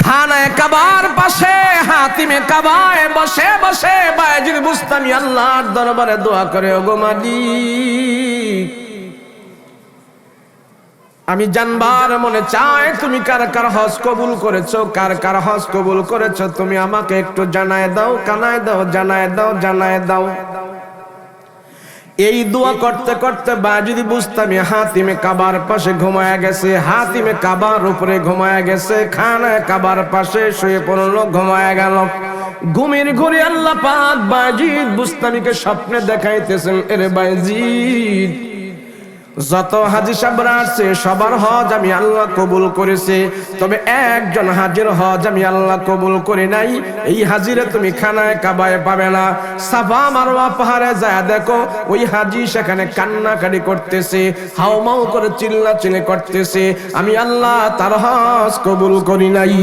খানায়ে কাবার পাশে হাতিমে কাবায় বসে বসে বায়েজিদ বুস্তামি আল্লাহর দরবারে দোয়া করে, ওগো মালিক, আমি জানবার মনে চাই তুমি কার কার হজ কবুল করেছো, কার কার হজ কবুল করেছো তুমি আমাকে একটু জানায় দাও, কানায় দাও, জানায় দাও, জানায় দাও। এই দোয়া করতে করতে বায়েজিদ বুস্তামি হাতিমে কাবার পাশে ঘুমায়া গেছে, হাতিমে কাবার উপরে ঘুমায়া গেছে, খানায়ে কাবার পাশে শুয়ে পড়লো, ঘুমায়া গেল। ঘুমের ঘুরে আল্লাহ পাক বায়েজিদ বুস্তামিকে স্বপ্নে দেখাইতেছেন, এরে বায়েজিদ, যত হাজী সাহেবরা আসছে সবার হজ আমি আল্লাহ কবুল করেছে, তবে একজন হাজির হজ আমি আল্লাহ কবুল করি নাই। এই হাজিরে তুমি খানায়ে কাবায় পাবে না। সাফা মারওয়া পাহাড়ে যায় দেখো, ওই হাজি সেখানে কান্নাকাটি করতেছে, হাউমাউ করে চিল্লাচিল্লি করতেছে, আমি আল্লাহ তার হজ কবুল করি নাই।